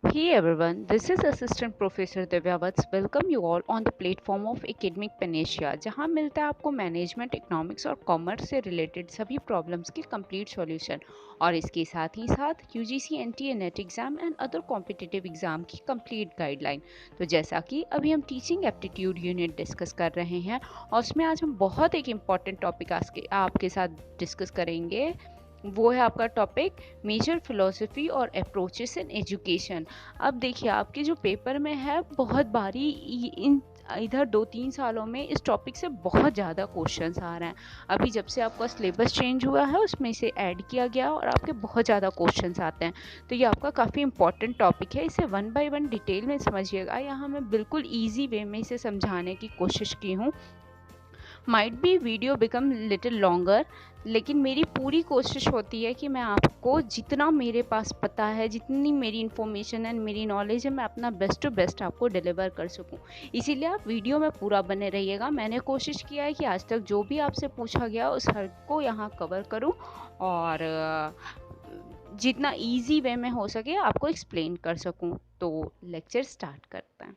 Hey everyone, this is Assistant Professor Divya Vats. Welcome you all on the platform of Academic Panacea, जहां मिलता है आपको management, economics और commerce से related सभी प्रॉब्लम्स के कंप्लीट सॉल्यूशन और इसके साथ ही साथ UGC NTA net exam and other competitive exam की कंप्लीट गाइडलाइन। तो जैसा कि अभी हम टीचिंग एप्टीट्यूड यूनिट डिस्कस कर रहे हैं और उसमें आज हम बहुत एक इम्पॉर्टेंट टॉपिक आपके साथ डिस्कस करेंगे। वो है आपका टॉपिक मेजर फिलोसफी और अप्रोचेस इन एजुकेशन। अब देखिए आपके जो पेपर में है बहुत बारी इन इधर 2-3 सालों में इस टॉपिक से बहुत ज़्यादा क्वेश्चंस आ रहे हैं। अभी जब से आपका सिलेबस चेंज हुआ है उसमें इसे ऐड किया गया और आपके बहुत ज़्यादा क्वेश्चंस आते हैं। तो ये आपका काफ़ी इंपॉर्टेंट टॉपिक है, इसे वन बाय वन डिटेल में समझिएगा। यहाँ मैं बिल्कुल ईजी वे में इसे समझाने की कोशिश की हूँ। Might be video become little longer, लेकिन मेरी पूरी कोशिश होती है कि मैं आपको जितना मेरे पास पता है, जितनी मेरी इन्फॉर्मेशन एंड मेरी नॉलेज है, मैं अपना बेस्ट टू बेस्ट आपको डिलीवर कर सकूं। इसीलिए आप वीडियो में पूरा बने रहिएगा। मैंने कोशिश किया है कि आज तक जो भी आपसे पूछा गया उस हर को यहाँ कवर करूँ और जितना ईजी वे में हो सके आपको एक्सप्लेन कर सकूँ। तो लेक्चर स्टार्ट करते हैं।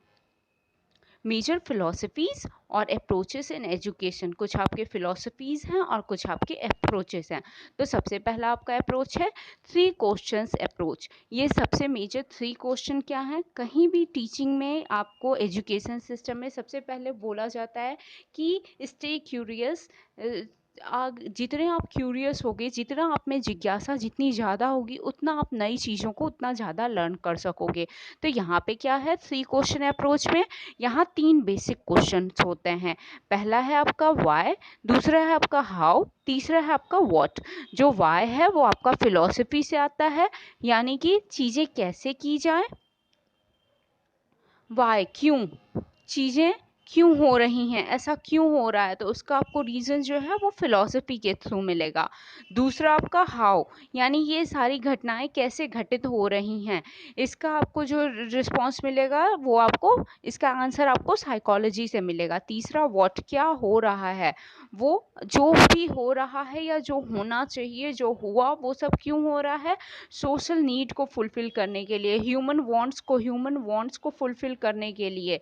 मेजर फिलोसफीज और अप्रोचेस इन एजुकेशन, कुछ आपके फिलोसफीज हैं और कुछ आपके अप्रोचेस हैं। तो सबसे पहला आपका अप्रोच है थ्री क्वेश्चंस अप्रोच। ये सबसे मेजर थ्री क्वेश्चन क्या है, कहीं भी टीचिंग में आपको एजुकेशन सिस्टम में सबसे पहले बोला जाता है कि स्टे क्यूरियस। जितने आप क्यूरियस होगे, जितना आप में जिज्ञासा जितनी ज़्यादा होगी, उतना आप नई चीज़ों को उतना ज़्यादा लर्न कर सकोगे। तो यहाँ पे क्या है थ्री क्वेश्चन अप्रोच में, यहाँ तीन बेसिक क्वेश्चंस होते हैं। पहला है आपका वाई, दूसरा है आपका हाउ, तीसरा है आपका व्हाट। जो वाई है वो आपका फिलॉसफी से आता है, यानी कि चीज़ें कैसे की जाए। वाई क्यों, चीज़ें क्यों हो रही हैं, ऐसा क्यों हो रहा है, तो उसका आपको रीज़न जो है वो फिलॉसफी के थ्रू मिलेगा। दूसरा आपका हाउ, यानी ये सारी घटनाएं कैसे घटित हो रही हैं, इसका आपको जो रिस्पॉन्स मिलेगा वो आपको, इसका आंसर आपको साइकोलॉजी से मिलेगा। तीसरा व्हाट, क्या हो रहा है, वो जो भी हो रहा है या जो होना चाहिए, जो हुआ वो सब क्यों हो रहा है, सोशल नीड को फुलफिल करने के लिए, ह्यूमन वांट्स को फुलफिल करने के लिए,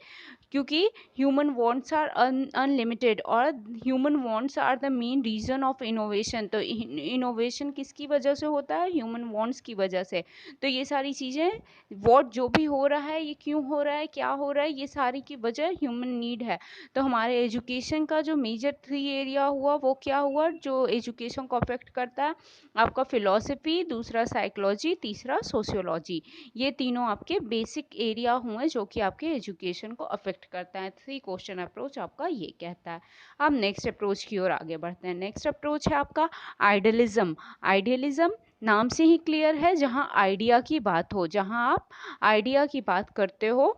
क्योंकि ह्यूमन वांट्स आर अनलिमिटेड और human wants are the main reason of innovation. तो इनोवेशन किसकी वजह से होता है, ह्यूमन वांट्स की वजह से। तो ये सारी चीज़ें, व्हाट जो भी हो रहा है, ये क्यों हो रहा है, क्या हो रहा है, ये सारी की वजह ह्यूमन नीड है। तो हमारे एजुकेशन का जो मेजर थ्री एरिया हुआ वो क्या हुआ, जो एजुकेशन को अफेक्ट करता है, आपका फिलॉसफी, दूसरा साइकोलॉजी, तीसरा सोशियोलॉजी। ये तीनों आपके बेसिक एरिया हुए जो कि आपके एजुकेशन को अफेक्ट करता है। थ्री क्वेश्चन अप्रोच आपका ये कहता है। अब नेक्स्ट अप्रोच की ओर आगे बढ़ते हैं। नेक्स्ट अप्रोच है आपका आइडियलिज्म। आइडियलिज्म नाम से ही क्लियर है, जहाँ आइडिया की बात हो, जहाँ आप आइडिया की बात करते हो,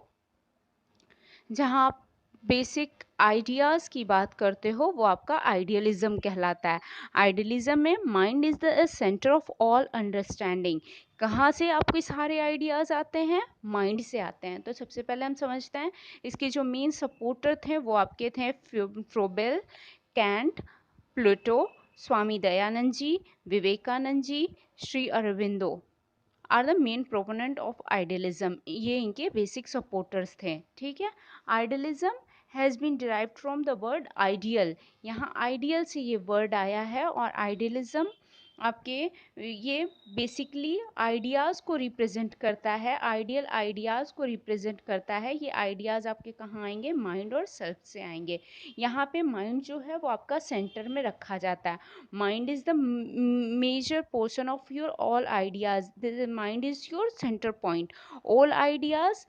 जहाँ आप बेसिक आइडियाज़ की बात करते हो, वो आपका आइडियलिज्म कहलाता है। आइडियलिज्म में mind is the centre of all understanding. कहाँ से आपके सारे आइडियाज़ आते हैं, माइंड से आते हैं। तो सबसे पहले हम समझते हैं इसके जो मेन सपोर्टर थे वो आपके थे Froebel, Kant, Pluto, Swami Dayanand ji, Vivekanand ji, Shri Aurobindo are the main proponent of idealism. ये इनके बेसिक सपोर्टर्स थे, ठीक है। Idealism has been derived from the word ideal. यहाँ आइडियल से ये वर्ड आया है और आइडियलिज्म आपके ये बेसिकली आइडियाज़ को रिप्रेजेंट करता है, आइडियल आइडियाज़ को रिप्रेजेंट करता है। ये आइडियाज़ आपके कहाँ आएंगे, माइंड और सेल्फ से आएंगे। यहाँ पे माइंड जो है वो आपका सेंटर में रखा जाता है। Mind is the major portion of your all ideas, mind is your centre point. All ideas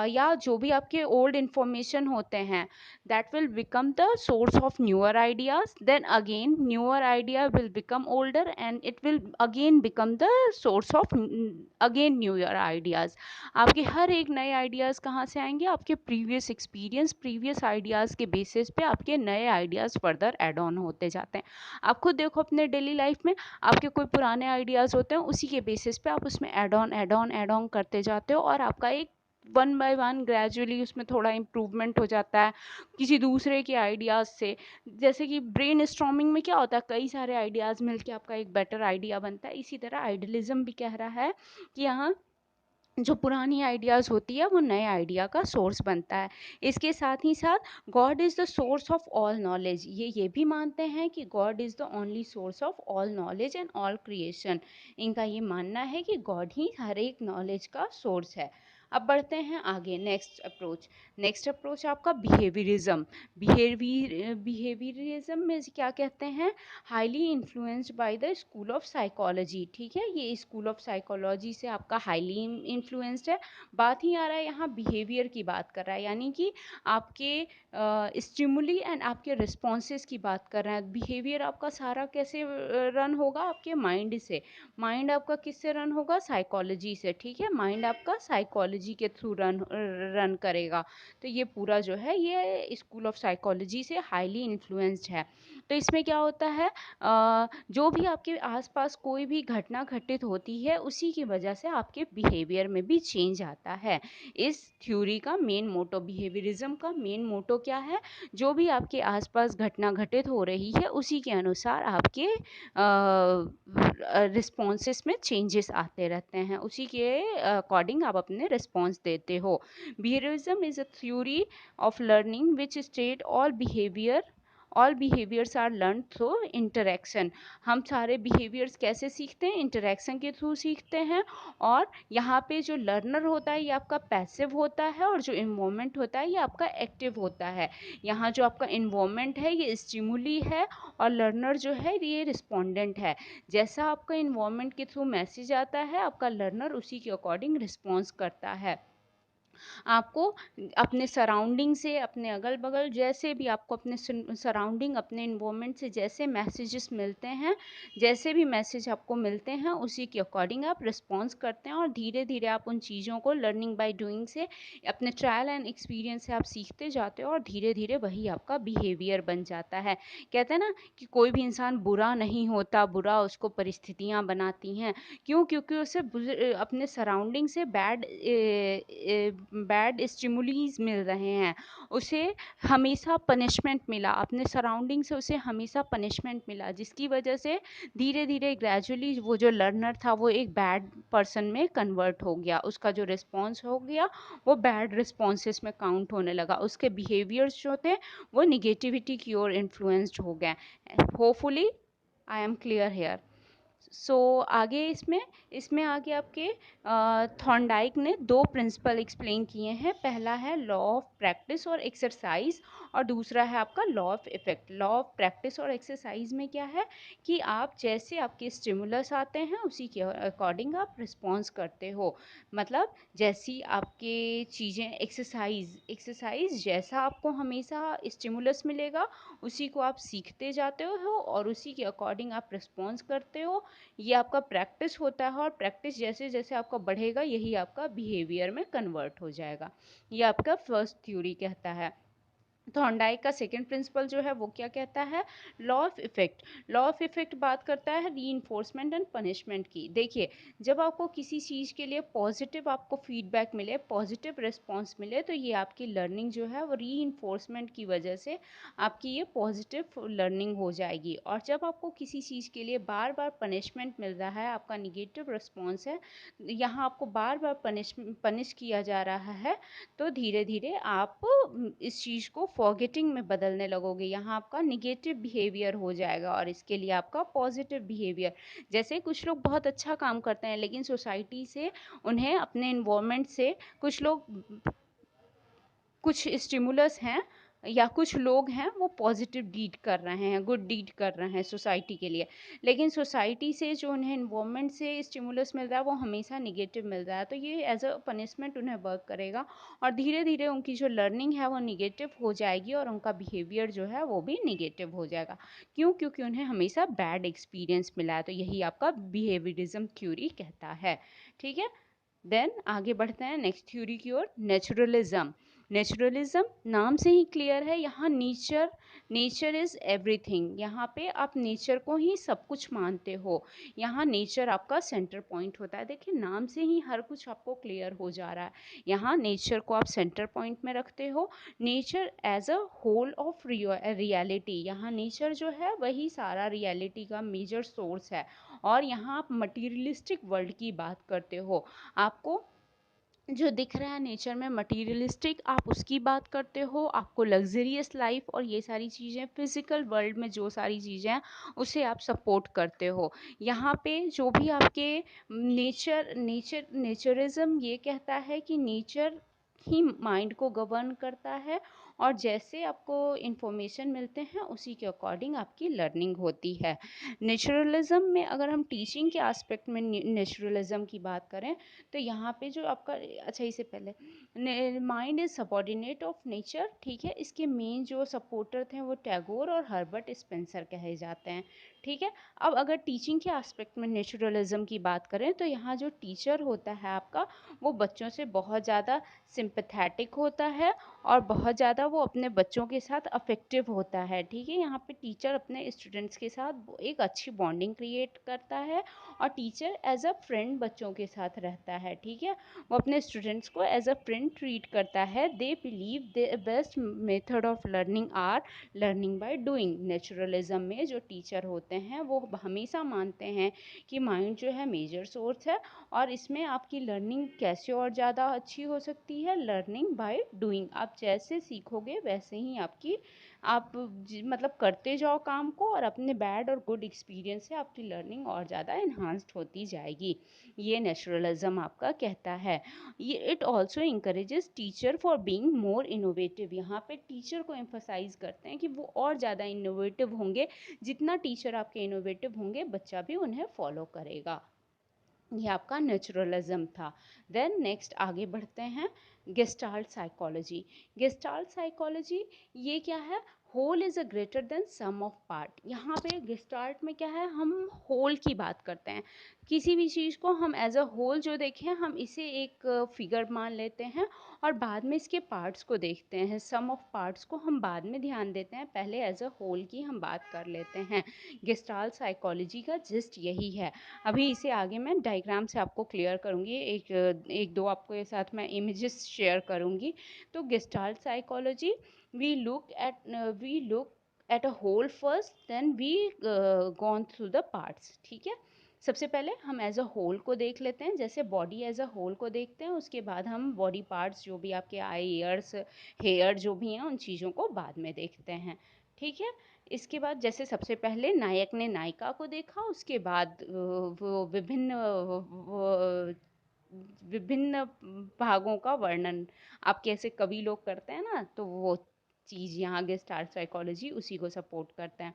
या जो भी आपके ओल्ड इंफॉर्मेशन होते हैं, that will become the source of newer ideas, then again newer idea will become older and it will again become the source of again newer ideas। आपके हर एक नए ideas कहाँ से आएंगे, आपके प्रीवियस एक्सपीरियंस, प्रीवियस आइडियाज़ के basis पे आपके नए आइडियाज़ फर्दर एड ऑन होते जाते हैं। आप खुद देखो अपने डेली लाइफ में, आपके कोई पुराने आइडियाज़ होते हैं, उसी के बेसिस पे आप उसमें एड ऑन करते जाते हो और आपका एक वन बाय वन ग्रेजुअली उसमें थोड़ा इम्प्रूवमेंट हो जाता है किसी दूसरे के आइडियाज़ से। जैसे कि ब्रेन स्टॉर्मिंग में क्या होता है, कई सारे आइडियाज़ मिलके आपका एक बेटर आइडिया बनता है। इसी तरह आइडियलिज्म भी कह रहा है कि यहाँ जो पुरानी आइडियाज़ होती है वो नए आइडिया का सोर्स बनता है। इसके साथ ही साथ God is the source of all knowledge, ये भी मानते हैं कि God is the only source of all knowledge and all creation. इनका ये मानना है कि गॉड ही हर एक नॉलेज का सोर्स है। अब बढ़ते हैं आगे, नेक्स्ट अप्रोच आपका बिहेवियरिज्म। बिहेवियरिज्म में क्या कहते हैं, highly influenced by the school of psychology. ठीक है, ये स्कूल ऑफ साइकोलॉजी से आपका हाईली इन्फ्लुएंस्ड है। बात ही आ रहा है यहाँ बिहेवियर की बात कर रहा है, यानी कि आपके स्टिमुली एंड आपके रिस्पॉन्सेस की बात कर रहे हैं। बिहेवियर आपका सारा कैसे रन होगा, आपके माइंड से। माइंड आपका किससे रन होगा, साइकोलॉजी से। ठीक है, माइंड आपका साइकोलॉजी के थ्रू रन करेगा। तो ये पूरा जो है ये स्कूल ऑफ साइकोलॉजी से हाईली इन्फ्लुएंस्ड है। तो इसमें क्या होता है, जो भी आपके आसपास कोई भी घटना घटित होती है उसी की वजह से आपके बिहेवियर में भी चेंज आता है। इस थ्योरी का मेन मोटो, बिहेवियरिज्म का मेन मोटो क्या है, जो भी आपके आसपास घटना घटित हो रही है उसी के अनुसार आपके रिस्पॉन्सेस में चेंजेस आते रहते हैं, उसी के अकॉर्डिंग आप अपने रिस्पॉन्स देते हो। Behaviourism is a theory of learning which state all behaviours are learn through interaction. हम सारे बिहेवियर्स कैसे सीखते हैं, इंटरेक्शन के थ्रू सीखते हैं। और यहाँ पे जो लर्नर होता है ये आपका पैसिव होता है, और जो इन्वॉल्वमेंट होता है ये आपका एक्टिव होता है। यहाँ जो आपका इन्वॉल्वमेंट है ये स्टिमुली है, और लर्नर जो है ये रिस्पोंडेंट है। जैसा आपका इन्वॉल्वमेंट के थ्रू मैसेज आता है, आपका लर्नर उसी के अकॉर्डिंग रिस्पॉन्स करता है। आपको अपने सराउंडिंग से, अपने अगल बगल जैसे भी आपको अपने सराउंडिंग, अपने इन्वॉल्वमेंट से जैसे मैसेजेस मिलते हैं, जैसे भी मैसेज आपको मिलते हैं उसी के अकॉर्डिंग आप रिस्पॉन्स करते हैं। और धीरे धीरे आप उन चीज़ों को लर्निंग बाय डूइंग से, अपने ट्रायल एंड एक्सपीरियंस से आप सीखते जाते हो, और धीरे धीरे वही आपका बिहेवियर बन जाता है। कहते हैं ना कि कोई भी इंसान बुरा नहीं होता, बुरा उसको परिस्थितियाँ बनाती हैं। क्यों? क्योंकि उसे अपने सराउंडिंग से बैड स्टिमुलीज मिल रहे हैं, उसे हमेशा पनिशमेंट मिला, अपने सराउंडिंग से उसे हमेशा पनिशमेंट मिला, जिसकी वजह से धीरे धीरे ग्रेजुअली वो जो लर्नर था वो एक बैड पर्सन में कन्वर्ट हो गया, उसका जो रिस्पॉन्स हो गया वो बैड रिस्पॉन्सेस में काउंट होने लगा, उसके बिहेवियर्स जो थे वो निगेटिविटी की ओर इन्फ्लुएंस्ड हो गए। Hopefully I am clear here. So आगे इसमें इसमें आगे आपके थॉर्नडाइक ने दो प्रिंसिपल एक्सप्लेन किए हैं। पहला है लॉ ऑफ प्रैक्टिस और एक्सरसाइज, और दूसरा है आपका law of effect. Law of practice और एक्सरसाइज में क्या है कि आप जैसे आपके स्टिमुलस आते हैं उसी के अकॉर्डिंग आप रिस्पॉन्स करते हो। मतलब जैसी आपके चीज़ें, एक्सरसाइज जैसा आपको हमेशा स्टिमुलस मिलेगा उसी को आप सीखते जाते हो, और उसी के अकॉर्डिंग आप रिस्पॉन्स करते हो। ये आपका प्रैक्टिस होता है, और प्रैक्टिस जैसे जैसे आपका बढ़ेगा यही आपका बिहेवियर में कन्वर्ट हो जाएगा। ये आपका फर्स्ट थ्योरी कहता है। थॉर्नडाइक का सेकंड प्रिंसिपल जो है वो क्या कहता है, law of effect. Law of effect बात करता है रीइंफोर्समेंट एंड पनिशमेंट की। देखिए, जब आपको किसी चीज़ के लिए पॉजिटिव आपको फीडबैक मिले, पॉजिटिव रिस्पॉन्स मिले, तो ये आपकी लर्निंग जो है वो रीइंफोर्समेंट की वजह से आपकी ये पॉजिटिव लर्निंग हो जाएगी। और जब आपको किसी चीज़ के लिए बार बार पनिशमेंट मिल रहा है, आपका निगेटिव रिस्पॉन्स है, यहाँ आपको बार बार पनिश किया जा रहा है, तो धीरे धीरे आप इस चीज़ को फॉरगेटिंग में बदलने लगोगे। यहाँ आपका निगेटिव बिहेवियर हो जाएगा, और इसके लिए आपका पॉजिटिव बिहेवियर। जैसे कुछ लोग बहुत अच्छा काम करते हैं, लेकिन सोसाइटी से उन्हें अपने इन्वायरमेंट से कुछ लोग, कुछ स्टिमुलस हैं या कुछ लोग हैं वो पॉजिटिव डीड कर रहे हैं, गुड डीड कर रहे हैं सोसाइटी के लिए, लेकिन सोसाइटी से जो उन्हें इन्वायरमेंट से स्टिमुलस मिल रहा है वो हमेशा निगेटिव मिल रहा है, तो ये एज अ पनिशमेंट उन्हें वर्क करेगा, और धीरे धीरे उनकी जो लर्निंग है वो निगेटिव हो जाएगी, और उनका बिहेवियर जो है वो भी निगेटिव हो जाएगा। क्यों? क्योंकि उन्हें हमेशा बैड एक्सपीरियंस मिला है। तो यही आपका बिहेवियरिज्म थ्योरी कहता है। ठीक है, देन आगे बढ़ते हैं नेक्स्ट थ्योरी की ओर, नेचुरलिज्म। नेचुरलिज्म नाम से ही क्लियर है, यहाँ नेचर इज़ एवरीथिंग। यहाँ पे आप नेचर को ही सब कुछ मानते हो, यहाँ नेचर आपका सेंटर पॉइंट होता है। देखिए, नाम से ही हर कुछ आपको क्लियर हो जा रहा है। यहाँ नेचर को आप सेंटर पॉइंट में रखते हो, nature as a whole of reality. यहाँ नेचर जो है वही सारा रियलिटी का मेजर सोर्स है, और यहाँ आप मटीरियलिस्टिक वर्ल्ड की बात करते हो। आपको जो दिख रहा है नेचर में मटीरियलिस्टिक, आप उसकी बात करते हो, आपको लग्जरियस लाइफ और ये सारी चीज़ें फिजिकल वर्ल्ड में जो सारी चीज़ें हैं उसे आप सपोर्ट करते हो। यहाँ पे जो भी आपके नेचरिज्म ये कहता है कि नेचर ही माइंड को गवर्न करता है, और जैसे आपको इंफॉर्मेशन मिलते हैं उसी के अकॉर्डिंग आपकी लर्निंग होती है। नेचुरलिज्म में अगर हम टीचिंग के एस्पेक्ट में नेचुरलिज्म की बात करें, तो यहाँ पे जो आपका, अच्छा इससे पहले, mind is subordinate of nature, ठीक है। इसके मेन जो सपोर्टर थे वो टैगोर और हर्बर्ट स्पेंसर कहे जाते हैं, ठीक है। अब अगर टीचिंग के एस्पेक्ट में नेचुरलिज्म की बात करें, तो यहाँ जो टीचर होता है आपका, वो बच्चों से बहुत ज़्यादा सिंपथेटिक होता है और बहुत ज़्यादा वो अपने बच्चों के साथ अफेक्टिव होता है, ठीक है। यहाँ पे टीचर अपने स्टूडेंट्स के साथ एक अच्छी बॉन्डिंग क्रिएट करता है, और टीचर एज अ फ्रेंड बच्चों के साथ रहता है, ठीक है। वो अपने स्टूडेंट्स को एज अ फ्रेंड ट्रीट करता है। They believe the best method of learning are learning by doing. Naturalism में जो टीचर होते हैं वो हमेशा मानते हैं कि माइंड जो है मेजर सोर्स है, और इसमें आपकी लर्निंग कैसे और ज़्यादा अच्छी हो सकती है, लर्निंग बाय डूइंग। आप जैसे सीखोगे वैसे ही आपकी, आप मतलब करते जाओ काम को, और अपने बैड और गुड एक्सपीरियंस से आपकी लर्निंग और ज़्यादा इन्हांस्ड होती जाएगी। ये नेचुरलिज्म आपका कहता है। ये it also encourages teacher for being more innovative. यहाँ पे टीचर को एम्फोसाइज करते हैं कि वो और ज़्यादा इनोवेटिव होंगे। जितना टीचर आपके इनोवेटिव होंगे, बच्चा भी उन्हें फॉलो करेगा। ये आपका नेचुरलिज्म था। देन नेक्स्ट आगे बढ़ते हैं, गेस्टाल्ट साइकोलॉजी। गेस्टाल्ट साइकोलॉजी ये क्या है, whole is a greater than sum of part. यहाँ पे गेस्टाल्ट में क्या है, हम होल की बात करते हैं। किसी भी चीज़ को हम एज अ होल जो देखें, हम इसे एक फिगर मान लेते हैं, और बाद में इसके पार्ट्स को देखते हैं। सम ऑफ पार्ट्स को हम बाद में ध्यान देते हैं, पहले एज अ होल की हम बात कर लेते हैं। गेस्टाल्ट साइकोलॉजी का जिस्ट यही है। अभी इसे आगे मैं डायग्राम से आपको क्लियर करूँगी, एक दो आपके साथ मैं इमेजेस शेयर करूँगी। तो gestalt psychology, we look at a whole first, then we gone through the parts, ठीक है। सबसे पहले हम एज अ होल को देख लेते हैं, जैसे बॉडी एज अ होल को देखते हैं, उसके बाद हम बॉडी पार्ट्स जो भी आपके आई, ईयर्स, हेयर जो भी हैं उन चीज़ों को बाद में देखते हैं, ठीक है। इसके बाद जैसे सबसे पहले नायक ने नायिका को देखा, उसके बाद वो विभिन्न भागों का वर्णन आप कैसे कवि लोग करते हैं ना, तो वो चीज़ यहाँ गेस्टाल्ट साइकोलॉजी उसी को सपोर्ट करता है।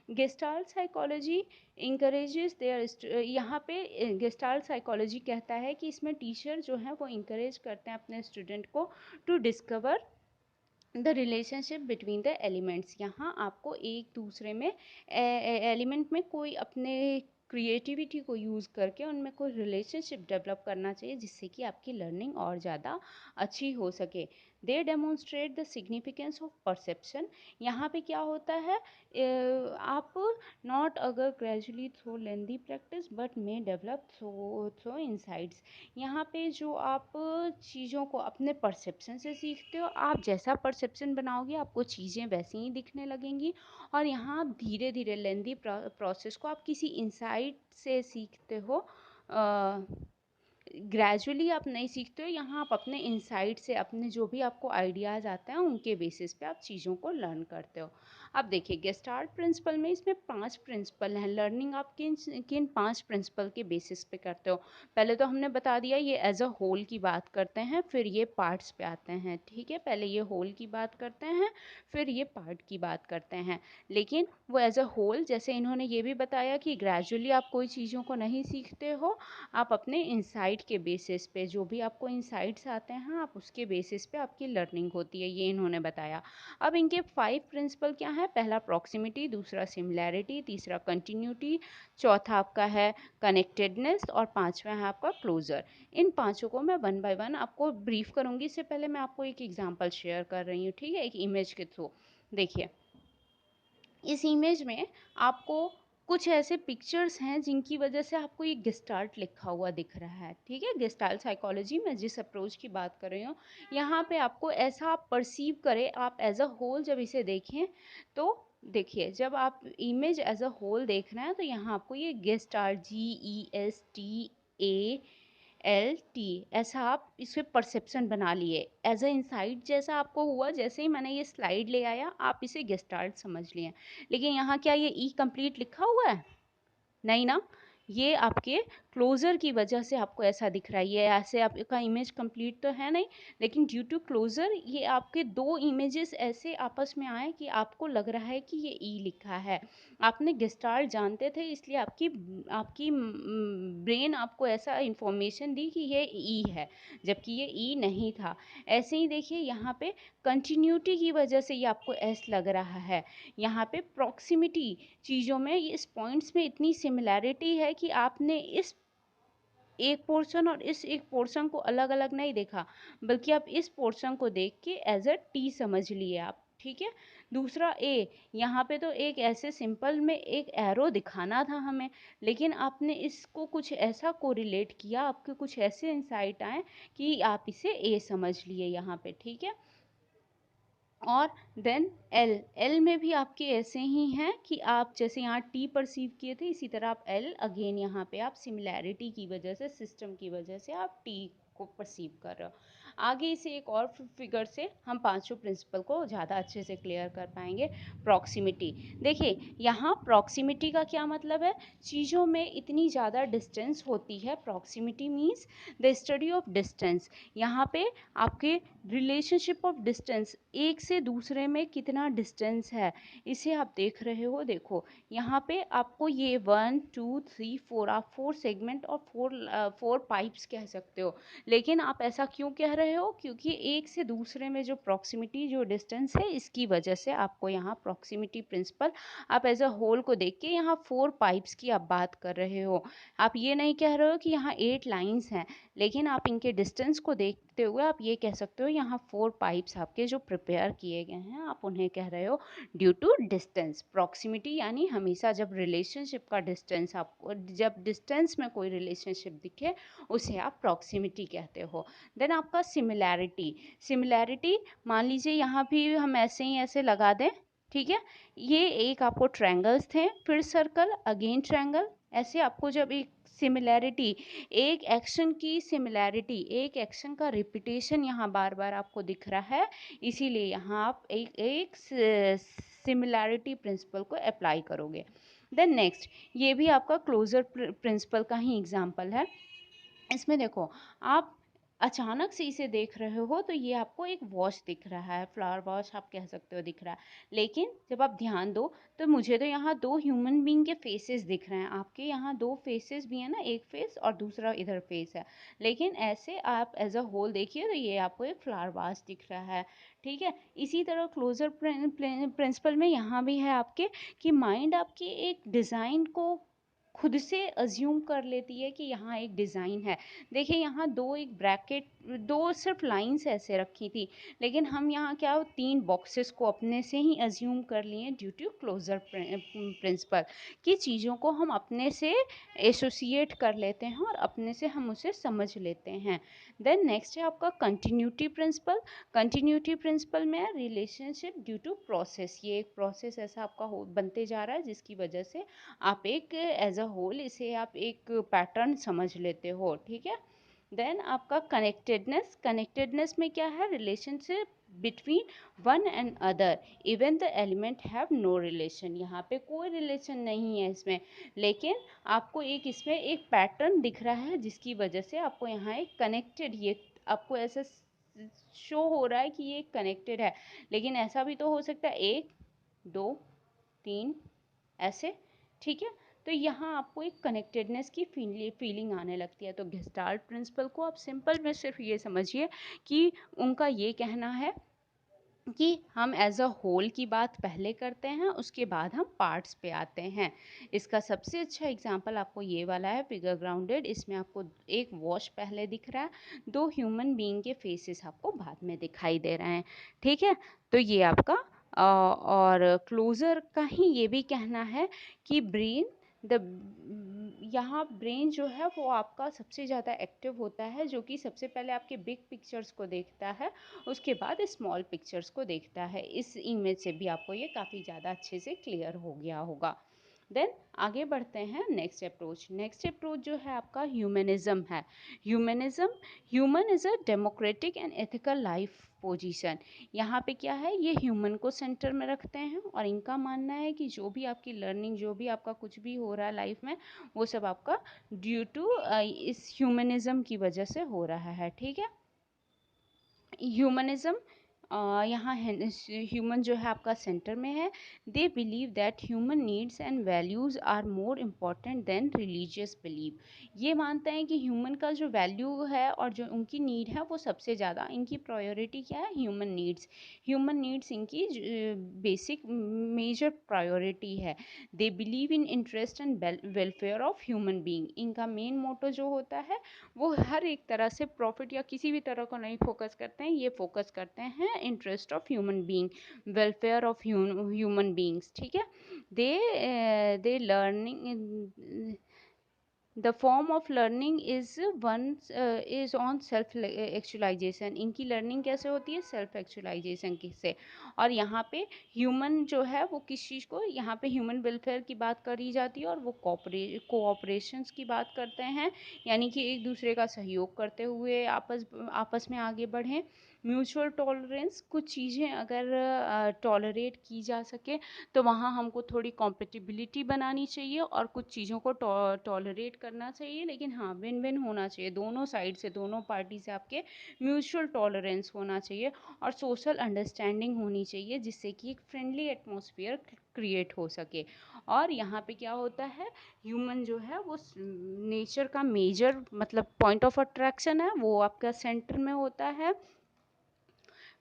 गेस्टाल्ट साइकोलॉजी इंकरेजेस देयर, यहाँ पे गेस्टाल्ट साइकोलॉजी कहता है कि इसमें टीचर जो है वो इंकरेज करते हैं अपने स्टूडेंट को to discover the relationship between the elements. यहाँ आपको एक दूसरे में एलिमेंट में कोई अपने क्रिएटिविटी को यूज़ करके उनमें कोई रिलेशनशिप डेवलप करना चाहिए, जिससे कि आपकी लर्निंग और ज़्यादा अच्छी हो सके। They demonstrate the significance of perception. यहाँ पे क्या होता है, आप नॉट अगर gradually through lengthy practice but may develop through insights. यहाँ पे जो आप चीज़ों को अपने परसेप्शन से सीखते हो, आप जैसा परसेप्शन बनाओगे आपको चीज़ें वैसी ही दिखने लगेंगी, और यहाँ आप धीरे धीरे लेंदी प्रोसेस को आप किसी इंसाइट से सीखते हो। ग्रेजुअली आप नहीं सीखते हो, यहाँ आप अपने इंसाइट से, अपने जो भी आपको आइडियाज़ आते हैं उनके बेसिस पे आप चीज़ों को लर्न करते हो। अब देखिए गेस्टाल्ट प्रिंसिपल में इसमें 5 प्रिंसिपल हैं। लर्निंग आप किन किन 5 प्रिंसिपल के बेसिस पे करते हो। पहले तो हमने बता दिया ये एज अ होल की बात करते हैं, फिर ये पार्ट्स पे आते हैं, ठीक है। पहले ये होल की बात करते हैं, फिर ये पार्ट की बात करते हैं। लेकिन वो एज अ होल, जैसे इन्होंने ये भी बताया कि ग्रेजुअली आप कोई चीज़ों को नहीं सीखते हो, आप अपने इंसाइट के बेसिस पे, जो भी आपको इंसाइट्स आते हैं आप उसके बेसिस पे आपकी लर्निंग होती है, ये इन्होंने बताया। अब इनके 5 प्रिंसिपल क्या है, पहला प्रॉक्सिमिटी, दूसरा सिमिलैरिटी, तीसरा कंटिन्यूटी, चौथा आपका है कनेक्टेडनेस, और पांचवा है आपका क्लोजर। इन पांचों को मैं वन बाय वन आपको ब्रीफ करूंगी। इससे पहले मैं आपको एक एग्जांपल शेयर कर रही हूँ, ठीक है, एक इमेज के थ्रू। देखिए इस इमेज में आपको कुछ ऐसे पिक्चर्स हैं जिनकी वजह से आपको ये गेस्टाल्ट लिखा हुआ दिख रहा है, ठीक है। गेस्टाल्ट साइकोलॉजी में जिस अप्रोच की बात कर रही हूँ, यहाँ पे आपको ऐसा आप परसीव करें, आप एज अ होल जब इसे देखें, तो देखिए जब आप इमेज एज अ होल देख रहे हैं, तो यहाँ आपको ये गेस्टाल्ट, GESTALT एल टी, ऐसा आप इसे परसेप्शन बना लिए एज अ इंसाइट जैसा आपको हुआ। जैसे ही मैंने ये स्लाइड ले आया आप इसे गेस्टाल्ट समझ लिए, लेकिन यहाँ क्या ये ई कंप्लीट लिखा हुआ है? नहीं ना, ये आपके क्लोजर की वजह से आपको ऐसा दिख रहा है। ये ऐसे आपका इमेज कंप्लीट तो है नहीं, लेकिन ड्यू टू क्लोजर ये आपके दो इमेजेस ऐसे आपस में आए कि आपको लग रहा है कि ये ई लिखा है। आपने गेस्टाल्ट जानते थे इसलिए आपकी आपकी ब्रेन आपको ऐसा इंफॉर्मेशन दी कि ये ई है, जबकि ये ई नहीं था। ऐसे ही देखिए यहाँ पे कंटिन्यूटी की वजह से ये आपको एस लग रहा है। यहाँ पे प्रॉक्सिमिटी चीज़ों में इस पॉइंट्स में इतनी सिमिलैरिटी है कि आपने इस एक पोर्शन और इस एक पोर्शन को अलग अलग नहीं देखा, बल्कि आप इस पोर्शन को देख के एज अ टी समझ लिए आप। ठीक है। दूसरा ए, यहाँ पे तो एक ऐसे सिंपल में एक एरो दिखाना था हमें, लेकिन आपने इसको कुछ ऐसा कोरिलेट किया, आपके कुछ ऐसे इंसाइट आए कि आप इसे ए समझ लिए यहाँ पे। ठीक है। और देन एल, एल में भी आपके ऐसे ही हैं कि आप जैसे यहाँ टी परसीव किए थे इसी तरह आप एल अगेन यहाँ पे आप सिमिलैरिटी की वजह से, सिस्टम की वजह से आप टी को परसीव कर रहे हो। आगे इसे एक और फिगर से हम पांचों प्रिंसिपल को ज़्यादा अच्छे से क्लियर कर पाएंगे। प्रॉक्सिमिटी, देखिए यहाँ प्रॉक्सिमिटी का क्या मतलब है, चीज़ों में इतनी ज़्यादा डिस्टेंस होती है। Proximity means the study of distance. यहाँ पे आपके रिलेशनशिप ऑफ डिस्टेंस, एक से दूसरे में कितना डिस्टेंस है इसे आप देख रहे हो। देखो यहाँ पे आपको ये 1 2 3 4, आप 4 सेगमेंट और 4 पाइप्स कह सकते हो। लेकिन आप ऐसा क्यों कह रहे हो, क्योंकि एक से दूसरे में जो प्रॉक्सिमिटी, जो डिस्टेंस है, इसकी वजह से आपको यहाँ प्रॉक्सिमिटी प्रिंसिपल, आप एज अ होल को देख के यहाँ 4 पाइप्स की आप बात कर रहे हो। आप ये नहीं कह रहे हो कि यहाँ 8 लाइन्स हैं, लेकिन आप इनके डिस्टेंस को देखते हुए आप ये कह सकते हो यहाँ 4 पाइप्स आपके जो प्रिपेयर किए गए हैं, आप उन्हें कह रहे हो ड्यू टू डिस्टेंस। प्रॉक्सिमिटी यानी हमेशा जब रिलेशनशिप का डिस्टेंस, आपको जब डिस्टेंस में कोई रिलेशनशिप दिखे उसे आप प्रॉक्सिमिटी कहते हो। देन आपका सिमिलैरिटी, सिमिलैरिटी मान लीजिए यहाँ भी हम ऐसे ही ऐसे लगा दें। ठीक है। ये एक आपको ट्रायंगल्स थे, फिर सर्कल, अगेन ट्रायंगल, ऐसे आपको जब एक सिमिलैरिटी, एक एक्शन की सिमिलैरिटी, एक एक्शन का रिपीटेशन यहाँ बार बार आपको दिख रहा है, इसीलिए यहाँ आप एक सिमिलैरिटी प्रिंसिपल को अप्लाई करोगे। देन नेक्स्ट, ये भी आपका क्लोजर प्रिंसिपल का ही एग्जाम्पल है। इसमें देखो, आप अचानक से इसे देख रहे हो तो ये आपको एक वॉश दिख रहा है, फ्लावर वॉश आप कह सकते हो दिख रहा है, लेकिन जब आप ध्यान दो तो मुझे तो यहाँ दो ह्यूमन बीइंग के फेसेस दिख रहे हैं। आपके यहाँ दो फेसेस भी है ना, एक फेस और दूसरा इधर फेस है, लेकिन ऐसे आप एज अ होल देखिए तो ये आपको एक फ्लावर वॉश दिख रहा है। ठीक है। इसी तरह क्लोजर प्रिंसिपल में यहाँ भी है आपके कि माइंड आपकी एक डिज़ाइन को खुद से अज्यूम कर लेती है कि यहाँ एक डिज़ाइन है। देखिए यहाँ दो एक ब्रैकेट, दो सिर्फ लाइंस ऐसे रखी थी, लेकिन हम यहाँ क्या 3 बॉक्सेस को अपने से ही अज्यूम कर लिए ड्यू टू क्लोजर प्रिंसिपल, कि चीज़ों को हम अपने से एसोसिएट कर लेते हैं और अपने से हम उसे समझ लेते हैं। देन नेक्स्ट है आपका कंटिन्यूटी प्रिंसिपल। कंटिन्यूटी प्रिंसिपल में रिलेशनशिप ड्यू टू प्रोसेस, ये एक प्रोसेस ऐसा आपका बनते जा रहा है जिसकी वजह से आप एक एज अ होल इसे आप एक पैटर्न समझ लेते हो। ठीक है। देन आपका कनेक्टेडनेस, कनेक्टेडनेस में क्या है, relationship between one and other even the element have no relation. यहाँ पे कोई रिलेशन नहीं है इसमें, लेकिन आपको एक इसमें एक पैटर्न दिख रहा है जिसकी वजह से आपको यहाँ एक कनेक्टेड, ये आपको ऐसा शो हो रहा है कि ये कनेक्टेड है। लेकिन ऐसा भी तो हो सकता है 1 2 3 ऐसे। ठीक है। तो यहाँ आपको एक कनेक्टेडनेस की फीलिंग आने लगती है। तो गेस्टाल्ट प्रिंसिपल को आप सिंपल में सिर्फ ये समझिए कि उनका ये कहना है कि हम एज अ होल की बात पहले करते हैं, उसके बाद हम पार्ट्स पे आते हैं। इसका सबसे अच्छा एग्जांपल आपको ये वाला है, फिगर ग्राउंडेड। इसमें आपको एक वॉश पहले दिख रहा है, दो ह्यूमन बीइंग के फेसेस आपको बाद में दिखाई दे रहे हैं। ठीक है। तो ये आपका और क्लोजर का ही ये भी कहना है कि ब्रेन द, यहाँ ब्रेन जो है वो आपका सबसे ज़्यादा एक्टिव होता है, जो कि सबसे पहले आपके बिग पिक्चर्स को देखता है, उसके बाद स्मॉल पिक्चर्स को देखता है। इस इमेज से भी आपको ये काफ़ी ज़्यादा अच्छे से क्लियर हो गया होगा। देन आगे बढ़ते हैं नेक्स्ट अप्रोच जो है आपका ह्यूमनिज्म है। Humanism, human is a democratic and ethical life position. यहाँ पे क्या है, ये ह्यूमन को सेंटर में रखते हैं और इनका मानना है कि जो भी आपकी लर्निंग, जो भी आपका कुछ भी हो रहा है लाइफ में, वो सब आपका ड्यू टू इस ह्यूमनिज्म की वजह से हो रहा है। ठीक है, ह्यूमनिज्म यहाँ ह्यूमन जो है आपका सेंटर में है। They believe that human needs and values are more important than religious believe. ये मानते हैं कि ह्यूमन का जो वैल्यू है और जो उनकी नीड है वो सबसे ज़्यादा, इनकी प्रायोरिटी क्या है, ह्यूमन नीड्स। ह्यूमन नीड्स इनकी बेसिक मेजर प्रायोरिटी है। They believe in interest and welfare of human being. इनका मेन मोटो जो होता है वो हर एक तरह से प्रॉफिट या किसी भी तरह को नहीं फोकस करते हैं, ये फोकस करते हैं interest of human being, welfare of human beings. ठीक है, they learning, the form of learning is one is on self actualization. इनकी लर्निंग कैसे होती है, सेल्फ एक्चुअलाइजेशन से। और यहाँ पे ह्यूमन जो है वो किस चीज़ को, यहाँ पे ह्यूमन वेलफेयर की बात करी जाती है और वो कोऑपरेशंस की बात करते हैं, यानी कि एक दूसरे का सहयोग करते हुए आपस में आगे बढ़ें। म्यूचुअल टॉलरेंस, कुछ चीज़ें अगर टॉलरेट की जा सके तो वहाँ हमको थोड़ी कॉम्पेटिबिलिटी बनानी चाहिए और कुछ चीज़ों को टॉलरेट करना चाहिए, लेकिन हाँ विन विन होना चाहिए, दोनों साइड से, दोनों पार्टी से आपके म्यूचुअल टॉलरेंस होना चाहिए और सोशल अंडरस्टैंडिंग होनी चाहिए, जिससे कि एक फ्रेंडली एटमॉस्फेयर क्रिएट हो सके। और यहाँ पे क्या होता है, ह्यूमन जो है वो नेचर का मेजर मतलब पॉइंट ऑफ अट्रैक्शन है, वो आपका सेंटर में होता है।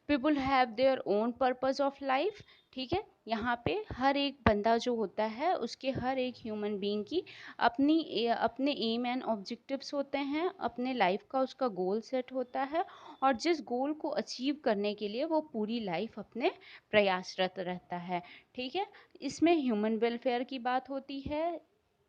People have their own purpose of life. ठीक है, यहाँ पे हर एक बंदा जो होता है उसके, हर एक ह्यूमन बीइंग की अपने एम एंड ऑब्जेक्टिव्स होते हैं, अपने लाइफ का उसका गोल सेट होता है और जिस गोल को अचीव करने के लिए वो पूरी लाइफ अपने प्रयासरत रहता है। ठीक है, इसमें ह्यूमन वेलफेयर की बात होती है,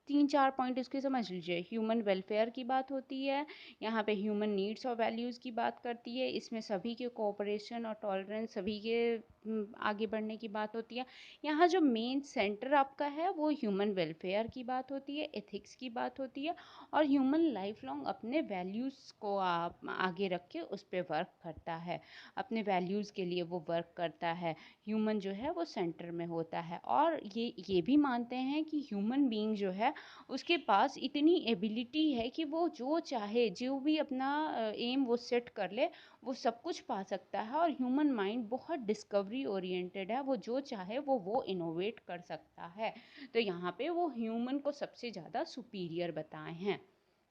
3-4 पॉइंट इसके समझ लीजिए। ह्यूमन वेलफेयर की बात होती है, यहाँ पे ह्यूमन नीड्स और वैल्यूज़ की बात करती है, इसमें सभी के कोऑपरेशन और टॉलरेंस, सभी के आगे बढ़ने की बात होती है। यहाँ जो मेन सेंटर आपका है वो ह्यूमन वेलफेयर की बात होती है, एथिक्स की बात होती है और ह्यूमन लाइफ लॉन्ग अपने वैल्यूज़ को आप आगे रख के उस पर वर्क करता है, अपने वैल्यूज़ के लिए वो वर्क करता है। ह्यूमन जो है वो सेंटर में होता है और ये भी मानते हैं कि ह्यूमन बीइंग जो है उसके पास इतनी एबिलिटी है कि वो जो चाहे, जो भी अपना एम वो सेट कर ले, वो सब कुछ पा सकता है। और ह्यूमन माइंड बहुत डिस्कवरी ओरिएंटेड है, वो जो चाहे वो इनोवेट कर सकता है। तो यहाँ पे वो ह्यूमन को सबसे ज़्यादा सुपीरियर बताए हैं।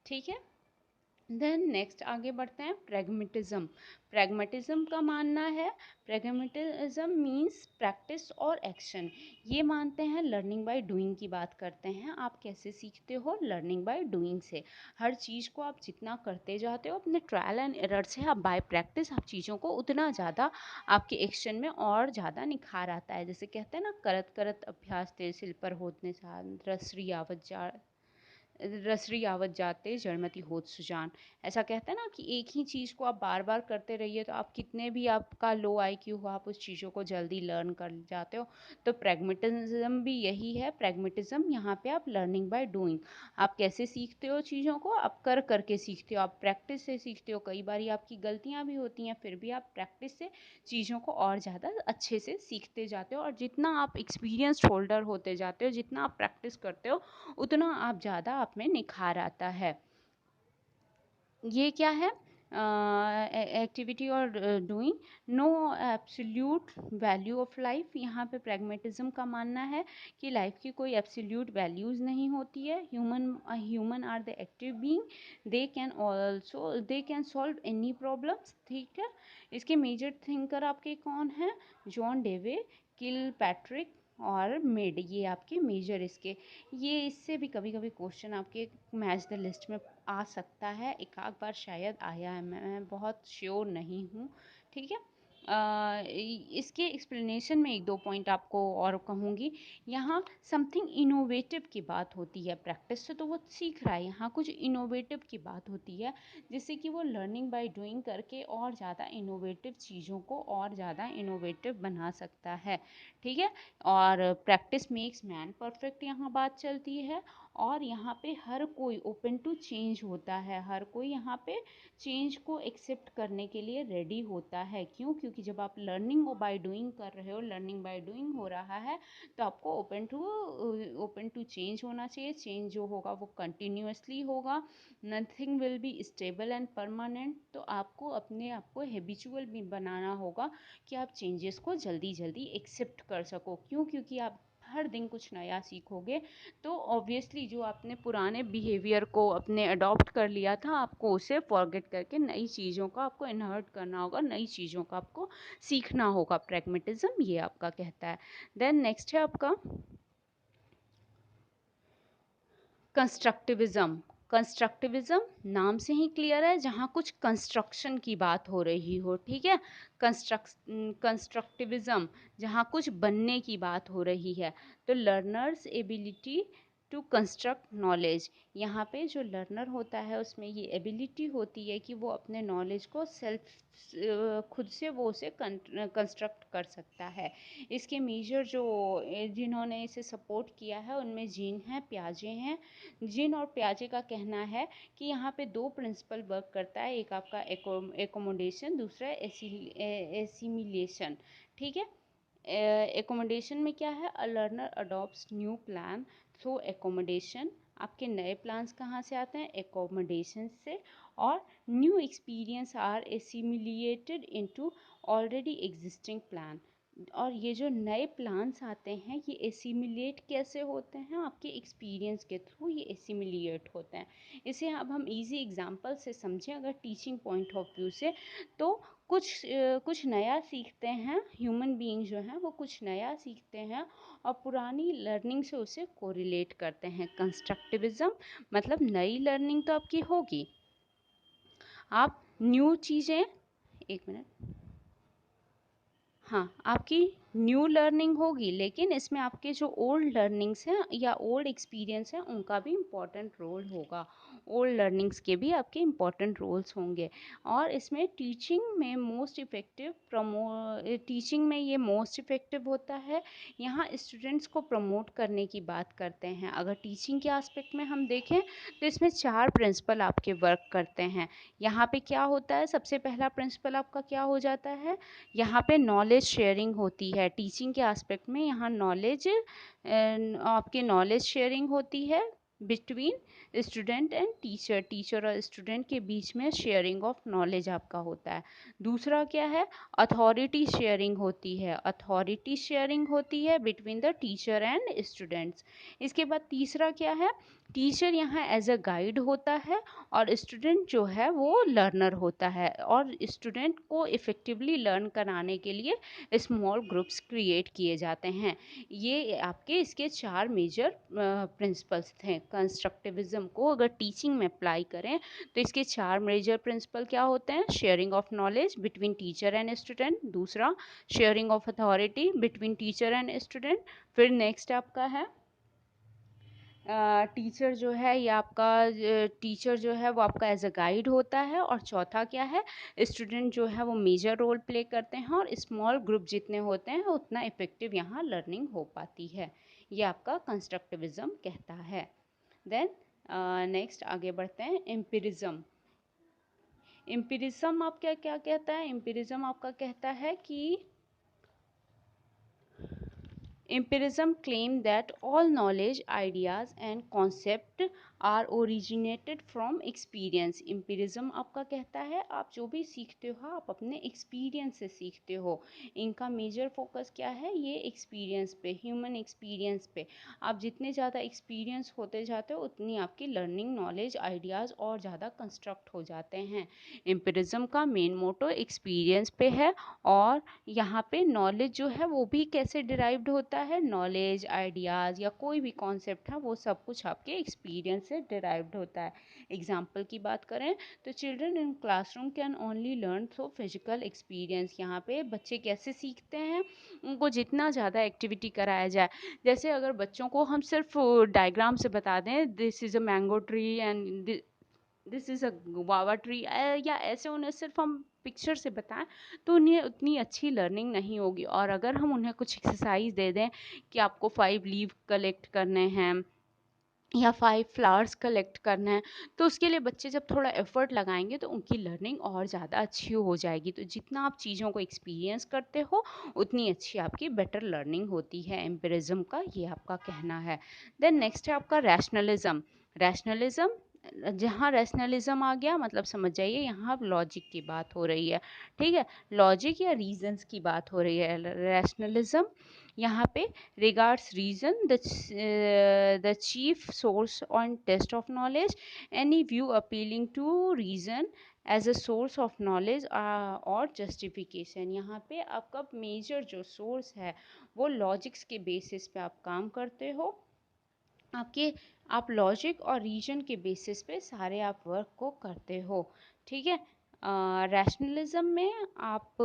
ठीक है, देन नेक्स्ट आगे बढ़ते हैं, प्रैग्मेटिज्म। प्रैग्मेटिज्म का मानना है, प्रैग्मेटिज्म मीन्स प्रैक्टिस और एक्शन। ये मानते हैं लर्निंग बाय डूइंग की बात करते हैं। आप कैसे सीखते हो, लर्निंग बाय डूइंग से। हर चीज़ को आप जितना करते जाते हो अपने ट्रायल एंड एरर से, आप बाय प्रैक्टिस आप चीज़ों को उतना ज़्यादा आपके एक्शन में और ज़्यादा निखार आता है। जैसे कहते हैं ना, करत करत अभ्यास ते सिल पर होतने साथ रसरी आवत जाते जड़मति होत सुजान। ऐसा कहते हैं ना कि एक ही चीज़ को आप बार बार करते रहिए तो आप कितने भी आपका लो IQ हो, आप उस चीज़ों को जल्दी लर्न कर जाते हो। तो प्रैग्मेटिज्म भी यही है। प्रैग्मेटिज्म यहाँ पे आप लर्निंग बाय डूइंग, आप कैसे सीखते हो चीज़ों को, आप कर करके सीखते हो, आप प्रैक्टिस से सीखते हो। कई बार आपकी गलतियाँ भी होती हैं, फिर भी आप प्रैक्टिस से चीज़ों को और ज़्यादा अच्छे से सीखते जाते हो। और जितना आप एक्सपीरियंस होल्डर होते जाते हो, जितना आप प्रैक्टिस करते हो, उतना आप ज़्यादा आप में निखार आता है। ये क्या है, एक्टिविटी और doing. No absolute value of life. यहाँ पे प्रैग्मेटिज्म का मानना है कि लाइफ की कोई एब्सोल्यूट वैल्यूज़ नहीं होती है। Human are the active being, they can solve any problems. ठीक है, इसके मेजर थिंकर आपके कौन हैं, जॉन डेवे, किल पैट्रिक और मेड, ये आपके मेजर इसके। ये इससे भी कभी कभी क्वेश्चन आपके मैच द लिस्ट में आ सकता है, एक आध बार शायद आया है, मैं बहुत श्योर नहीं हूँ। ठीक है, इसके एक्सप्लेनेशन में एक दो पॉइंट आपको और कहूँगी। यहाँ समथिंग इनोवेटिव की बात होती है। प्रैक्टिस से तो वो सीख रहा है, यहाँ कुछ इनोवेटिव की बात होती है जिससे कि वो लर्निंग बाय डूइंग करके और ज़्यादा इनोवेटिव चीज़ों को और ज़्यादा इनोवेटिव बना सकता है। ठीक है, और प्रैक्टिस मेक्स मैन परफेक्ट यहाँ बात चलती है। और यहाँ पे हर कोई ओपन टू चेंज होता है, हर कोई यहाँ पे चेंज को एक्सेप्ट करने के लिए रेडी होता है। क्यों? क्योंकि जब आप लर्निंग बाय डूइंग कर रहे हो, लर्निंग बाय डूइंग हो रहा है, तो आपको ओपन टू चेंज होना चाहिए। चेंज जो होगा वो कंटिन्यूअसली होगा, nothing will be stable and permanent. तो आपको अपने आप को हैबिचुअल भी बनाना होगा कि आप चेंजेस को जल्दी जल्दी एक्सेप्ट कर सको। क्यों? क्योंकि आप हर दिन कुछ नया सीखोगे तो ऑब्वियसली जो आपने पुराने बिहेवियर को अपने अडॉप्ट कर लिया था, आपको उसे फॉरगेट करके नई चीज़ों का आपको इनहर्ट करना होगा, नई चीज़ों का आपको सीखना होगा। प्रैग्मेटिज्म ये आपका कहता है। देन नेक्स्ट है आपका कंस्ट्रक्टिविज्म। कंस्ट्रक्टिविज्म नाम से ही क्लियर है, जहाँ कुछ कंस्ट्रक्शन की बात हो रही हो। ठीक है, कंस्ट्रक्टिविज्म जहाँ कुछ बनने की बात हो रही है। तो learners ability to construct knowledge, यहाँ पे जो लर्नर होता है उसमें ये एबिलिटी होती है कि वो अपने नॉलेज को खुद से वो उसे कंस्ट्रक्ट कर सकता है। इसके मेजर जो जिन्होंने इसे सपोर्ट किया है उनमें जीन है, पियाजे हैं। जिन और पियाजे का कहना है कि यहाँ पे दो प्रिंसिपल वर्क करता है, एक आपका एकोमोडेशन, दूसरा एसिमिलेशन। ठीक है, एकोमोडेशन में क्या है, a learner adopts new plan through accommodation. आपके नए प्लान्स कहाँ से आते हैं? एकोमोडेशन से। और new experience are assimilated into already existing plan. और ये जो नए प्लान्स आते हैं ये एसिमिलेट कैसे होते हैं? आपके एक्सपीरियंस के थ्रू ये एसिमिलिएट होते हैं। इसे अब हम इजी एग्जांपल से समझें अगर टीचिंग पॉइंट ऑफ व्यू से, तो कुछ नया सीखते हैं, ह्यूमन बीइंग जो हैं वो कुछ नया सीखते हैं और पुरानी लर्निंग से उसे कोरिलेट करते हैं। कंस्ट्रक्टिविज्म मतलब नई लर्निंग तो आपकी होगी, आप न्यू चीज़ें, एक मिनट, हाँ, आपकी न्यू लर्निंग होगी, लेकिन इसमें आपके जो ओल्ड लर्निंग्स हैं या ओल्ड एक्सपीरियंस हैं उनका भी इम्पॉर्टेंट रोल होगा। ओल्ड लर्निंग्स के भी आपके इम्पॉर्टेंट रोल्स होंगे। और इसमें टीचिंग में ये मोस्ट इफ़ेक्टिव होता है। यहाँ स्टूडेंट्स को प्रमोट करने की बात करते हैं। अगर टीचिंग के एस्पेक्ट में हम देखें तो इसमें 4 प्रिंसिपल आपके वर्क करते हैं। यहाँ पे क्या होता है, सबसे पहला प्रिंसिपल आपका क्या हो जाता है, यहाँ पे नॉलेज शेयरिंग होती है। टीचिंग के एस्पेक्ट में यहाँ आपके नॉलेज शेयरिंग होती है between student and teacher. Teacher और स्टूडेंट के बीच में शेयरिंग ऑफ नॉलेज आपका होता है। दूसरा क्या है, अथॉरिटी शेयरिंग होती है। अथॉरिटी शेयरिंग होती है between the teacher and students. इसके बाद तीसरा क्या है, टीचर यहाँ एज अ गाइड होता है और स्टूडेंट जो है वो लर्नर होता है। और स्टूडेंट को इफ़ेक्टिवली लर्न कराने के लिए स्मॉल ग्रुप्स क्रिएट किए जाते हैं। ये आपके इसके 4 मेजर प्रिंसिपल्स थे। कंस्ट्रक्टिविज्म को अगर टीचिंग में अप्लाई करें तो इसके 4 मेजर प्रिंसिपल क्या होते हैं, sharing of knowledge between teacher and student, दूसरा sharing of authority between teacher and student, फिर नेक्स्ट आपका है टीचर जो है या आपका टीचर जो है वो आपका एज अ गाइड होता है, और चौथा क्या है, स्टूडेंट जो है वो मेजर रोल प्ले करते हैं और स्मॉल ग्रुप जितने होते हैं उतना इफ़ेक्टिव यहाँ लर्निंग हो पाती है। ये आपका कंस्ट्रक्टिविज्म कहता है। देन नेक्स्ट आगे बढ़ते हैं, एम्पिरिज्म। एम्पिरिज्म आप क्या क्या कहता है, एम्पिरिज्म आपका कहता है कि Empirism claims that all knowledge, ideas and concepts are originated from experience. Empirism आपका कहता है आप जो भी सीखते हो आप अपने एक्सपीरियंस से सीखते हो। इनका मेजर फोकस क्या है, ये एक्सपीरियंस पे, ह्यूमन एक्सपीरियंस पे। आप जितने ज़्यादा एक्सपीरियंस होते जाते हो उतनी आपकी लर्निंग, नॉलेज, आइडियाज़ और ज़्यादा कंस्ट्रक्ट हो जाते हैं। एम्पिरिज्म का मेन मोटो एक्सपीरियंस पे है। और यहाँ पे नॉलेज जो है वो भी कैसे डिराइव्ड होता है, नॉलेज, आइडियाज़ या कोई भी कॉन्सेप्ट है वो सब कुछ आपके एक्सपीरियंस से से डिराइव्ड होता है। एग्जाम्पल की बात करें तो children in classroom can only learn through physical experience. यहाँ पे बच्चे कैसे सीखते हैं, उनको जितना ज़्यादा एक्टिविटी कराया जाए। जैसे अगर बच्चों को हम सिर्फ डायग्राम से बता दें this is a mango tree and this is a guava tree, या ऐसे उन्हें सिर्फ हम पिक्चर से बताएं तो उन्हें उतनी अच्छी लर्निंग नहीं होगी। और अगर हम उन्हें कुछ एक्सरसाइज दे दें कि आपको 5 लीव कलेक्ट करने हैं या 5 फ्लावर्स कलेक्ट करना है, तो उसके लिए बच्चे जब थोड़ा एफर्ट लगाएंगे तो उनकी लर्निंग और ज़्यादा अच्छी हो जाएगी। तो जितना आप चीज़ों को एक्सपीरियंस करते हो उतनी अच्छी आपकी बेटर लर्निंग होती है। एम्पिरिज्म का ये आपका कहना है। देन नेक्स्ट है आपका रैशनलिज्म। रैशनलिज्म, जहाँ रैशनलिज्म आ गया मतलब समझ जाइए यहाँ लॉजिक की बात हो रही है। ठीक है, लॉजिक या रीजंस की बात हो रही है। रैशनलिज्म यहाँ पे regards reason the chief source and test of knowledge, any view appealing to reason as a source of knowledge और justification। यहाँ पे आपका मेजर जो सोर्स है वो लॉजिक्स के बेसिस पे आप काम करते हो। आप लॉजिक और रीजन के बेसिस पे सारे आप वर्क को करते हो। ठीक है, रैशनलिज्म में आप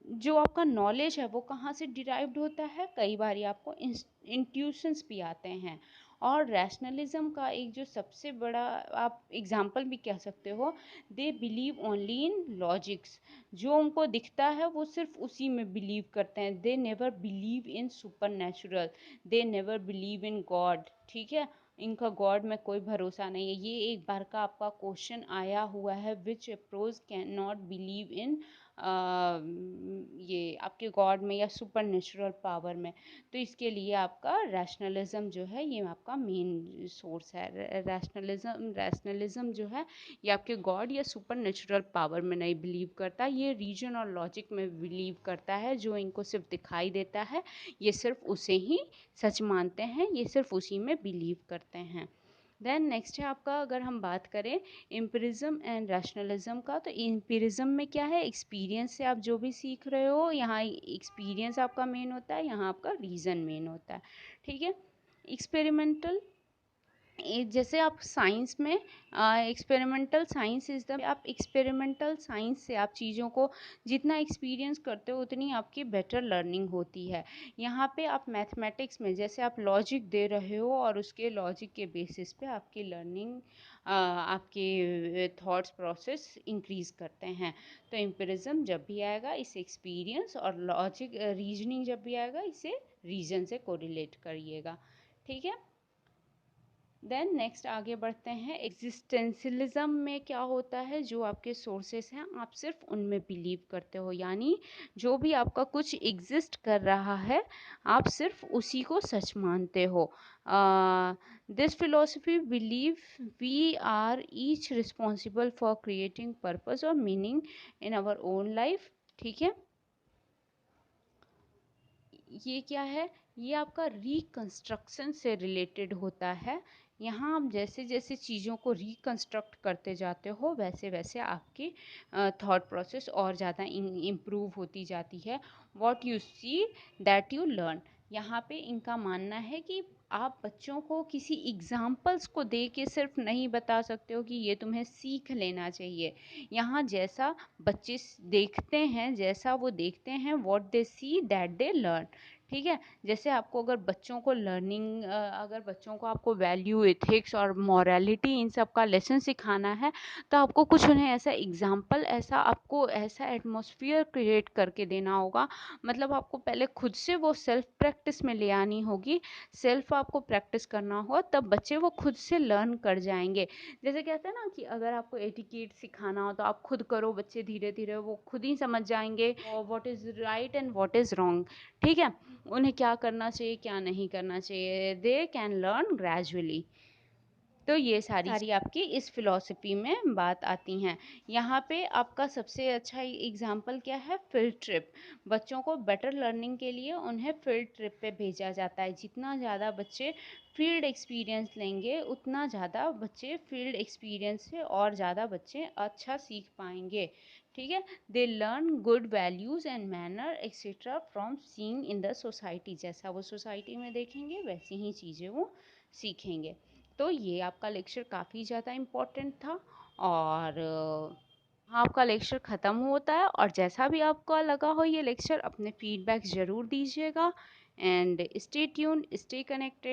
जो आपका नॉलेज है वो कहाँ से डिराइव्ड होता है, कई बार आपको इंट्यूशंस भी आते हैं। और रैशनलिज्म का एक जो सबसे बड़ा आप एग्जांपल भी कह सकते हो, they believe only in logics. जो उनको दिखता है वो सिर्फ उसी में बिलीव करते हैं। They never believe in super natural, they never believe in God. ठीक है, इनका गॉड में कोई भरोसा नहीं है। ये एक बार का आपका क्वेश्चन आया हुआ है, which approach can not believe in ये आपके गॉड में या सुपर नेचुरल पावर में। तो इसके लिए आपका रैशनलिज्म जो है ये आपका मेन सोर्स है। रैशनलिज्म जो है ये आपके गॉड या सुपर नेचुरल पावर में नहीं बिलीव करता, ये रीजन और लॉजिक में बिलीव करता है। जो इनको सिर्फ दिखाई देता है ये सिर्फ उसे ही सच मानते हैं, ये सिर्फ उसी में बिलीव करते हैं। देन नेक्स्ट है आपका, अगर हम बात करें एम्पिरिज्म एंड रैशनलिज्म का, तो एम्पिरिज्म में क्या है, एक्सपीरियंस से आप जो भी सीख रहे हो, यहाँ एक्सपीरियंस आपका मेन होता है, यहाँ आपका रीज़न मेन होता है। ठीक है, एक्सपेरिमेंटल, जैसे आप साइंस में एक्सपेरिमेंटल साइंस इज़ द, आप एक्सपेरिमेंटल साइंस से आप चीज़ों को जितना एक्सपीरियंस करते हो उतनी आपकी बेटर लर्निंग होती है। यहाँ पे आप मैथमेटिक्स में जैसे आप लॉजिक दे रहे हो और उसके लॉजिक के बेसिस पे आपकी लर्निंग आपके थॉट्स प्रोसेस इंक्रीज करते हैं। तो एम्पिरिज्म जब भी आएगा इसे एक्सपीरियंस, और लॉजिक रीजनिंग जब भी आएगा इसे रीजन से कोरिलेट करिएगा। ठीक है, देन नेक्स्ट आगे बढ़ते हैं। एग्जिस्टेंशियलिज्म में क्या होता है, जो आपके सोर्सेस हैं आप सिर्फ उनमें बिलीव करते हो, यानी जो भी आपका कुछ एग्जिस्ट कर रहा है आप सिर्फ उसी को सच मानते हो। This philosophy believe we are each responsible for creating purpose और meaning in our own life. ठीक है, ये क्या है, ये आपका रिकंस्ट्रक्शन से रिलेटेड होता है। यहाँ आप जैसे जैसे चीज़ों को रिकंस्ट्रक्ट करते जाते हो वैसे वैसे आपकी थॉट प्रोसेस और ज़्यादा इम्प्रूव होती जाती है। What you see that you learn. यहाँ पे इनका मानना है कि आप बच्चों को किसी एग्जाम्पल्स को दे के सिर्फ नहीं बता सकते हो कि ये तुम्हें सीख लेना चाहिए। यहाँ जैसा बच्चे देखते हैं, जैसा वो देखते हैं, what they see that they learn. ठीक है, जैसे आपको अगर बच्चों को लर्निंग, अगर बच्चों को आपको वैल्यू, एथिक्स और मॉरलिटी इन सब का लेसन सिखाना है तो आपको कुछ उन्हें ऐसा एग्जाम्पल, ऐसा आपको ऐसा एटमॉस्फेयर क्रिएट करके देना होगा। मतलब आपको पहले खुद से वो सेल्फ प्रैक्टिस में ले आनी होगी, सेल्फ आपको प्रैक्टिस करना होगा, तब बच्चे वो खुद से लर्न कर जाएंगे। जैसे कहते हैं ना कि अगर आपको एटिकेट सिखाना हो तो आप खुद करो, बच्चे धीरे धीरे वो खुद ही समझ जाएंगे what is right and what is wrong. ठीक है, उन्हें क्या करना चाहिए क्या नहीं करना चाहिए, दे कैन लर्न ग्रेजुअली। तो ये सारी आपकी इस फिलॉसफी में बात आती हैं। यहाँ पे आपका सबसे अच्छा एग्जाम्पल क्या है, फील्ड ट्रिप। बच्चों को बेटर लर्निंग के लिए उन्हें फील्ड ट्रिप पे भेजा जाता है। जितना ज़्यादा बच्चे फील्ड एक्सपीरियंस लेंगे उतना ज़्यादा बच्चे फील्ड एक्सपीरियंस से और ज़्यादा बच्चे अच्छा सीख पाएंगे। ठीक है, they learn good values and manner etcetera from seeing in the society. जैसा वो सोसाइटी में देखेंगे वैसी ही चीज़ें वो सीखेंगे। तो ये आपका लेक्चर काफ़ी ज़्यादा इम्पोर्टेंट था और आपका लेक्चर ख़त्म होता है और जैसा भी आपको लगा हो ये लेक्चर अपने फीडबैक ज़रूर दीजिएगा and stay tuned, stay connected.